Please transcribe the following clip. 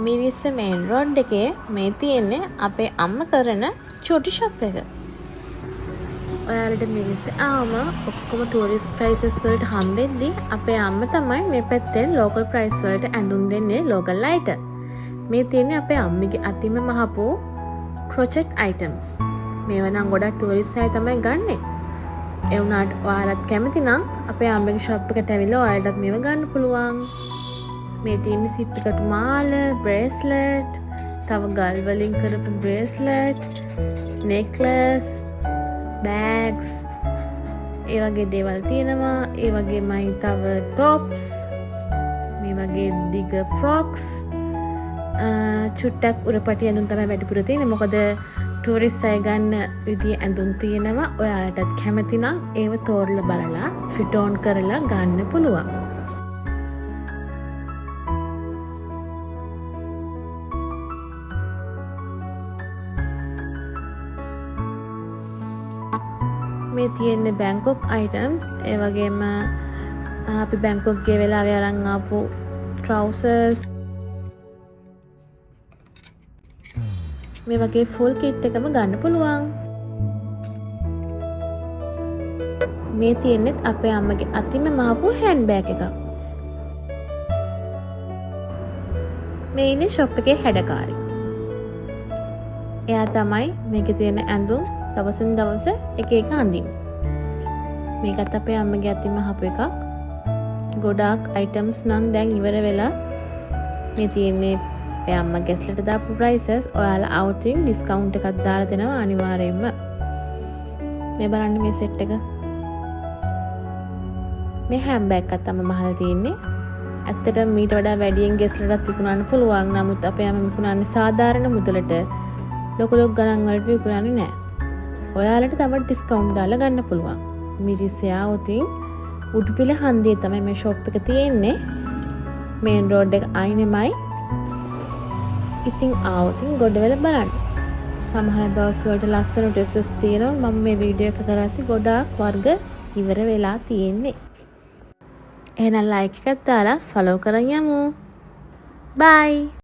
මිරිස්ස මේන් road එකේ මේ තියෙන්නේ අපේ අම්ම කරන චොටි ෂොප් එක. ඔයාලට මිරිස්ස ආවම ඔක්කොම ටූරිස්ට් ප්‍රයිසස් වලට හම්බෙද්දි අපේ අම්ම තමයි මේ පැත්තෙන් ලෝකල් ප්‍රයිස් වලට ඇඳුම් දෙන්නේ ලෝකල් අයට. මේ තියෙන්නේ අපේ අම්මිගේ අතින්ම මහපු ක්‍රොචට් අයිටම්ස්. මේවා නම් ගොඩක් ටූරිස්ට් අය තමයි ගන්නෙ. ඒ වුණාට ඔයාලත් කැමති නම් අපේ අම්මගේ ෂොප් එකට ඇවිල්ලා ඔයාලටත් මේව ගන්න පුළුවන්. මේ තියෙන්නේ සිප්පකට මාල, බ්‍රේස්ලට්, තව ගල් වලින් කරපු බ්‍රේස්ලට්, නෙක්ලස්, බෑග්ස්, ඒ වගේ දේවල් තියෙනවා. ඒ වගේමයි තව টොප්ස්, මේ වගේ දිග ෆ්‍රොක්ස්, චුට්ටක් උරපටි ඇඳුම් තමයි වැඩිපුර තියෙන්නේ. මොකද ටූරිස්ට් අය ගන්න විදිය ඇඳුම් තියෙනවා. ඔයාලටත් කැමති නම් ඒව තෝරලා බලලා ෆිට ඔන් කරලා ගන්න පුළුවන්. මේ තියෙන්නේ බැංකොක් අයිටම්ස්. ඒ වගේම අපි බැංකොක් ගිය වෙලාවේ අරන් ආපු ට්‍රවුසර්ස්. මේ වගේ ෆුල් කිට් එකම ගන්න පුළුවන්. මේ තියෙන්නේ අපේ අම්මගේ අතින්ම මහපු හෑන්ඩ් බෑග් එකක්. මේ ඉන්නේ ෂොප් එකේ හැඩකාරී. එයා තමයි මේකේ තියෙන ඇඳුම් දවසින් දවස එක එක අඳින්න. මේකත් අපේ අම්මගේ අතින්ම හපු එකක්. ගොඩාක් අයිටම්ස් නම් දැන් ඉවර වෙලා මේ තියෙන්නේ අපේ අම්මා ගැස්ලට දාපු ප්‍රයිසස්. ඔයාලා අවුටින් ඩිස්කවුන්ට් එකක් දාලා දෙනවා අනිවාර්යයෙන්ම. මේ බලන්න මේ සෙට් එක. මේ හෑන්ඩ් බෑග් එකත් තමයි මහල් තියෙන්නේ. ඇත්තටම මීට වඩා වැඩියෙන් ගැස්ලටත් විකුණන්න පුළුවන්. නමුත් අපේ අම්මා විකුණන්නේ සාධාරණ මුදලට. ලොකු ගණන් වලට විකුණන්නේ නැහැ. ඔයාලට තව ඩිස්කවුන්ට් දාලා ගන්න පුළුවන්. මිරිස්සේ ආවොතින් උඩුපිල හන්දියේ තමයි මේ ෂොප් එක තියෙන්නේ. මේන් රෝඩ් එක අයිනෙමයි. ඉතින් ආවොතින් ගොඩවැල බලන්න. සමහර දවස් වලට ලස්සන ඩ්‍රෙසස් තියෙනවා. මම මේ වීඩියෝ එක කරද්දි ගොඩාක් වර්ග ඉවර වෙලා තියෙන්නේ. එහෙනම් ලයික් එකක් දාලා ෆලෝ කරන් යමු. බයි.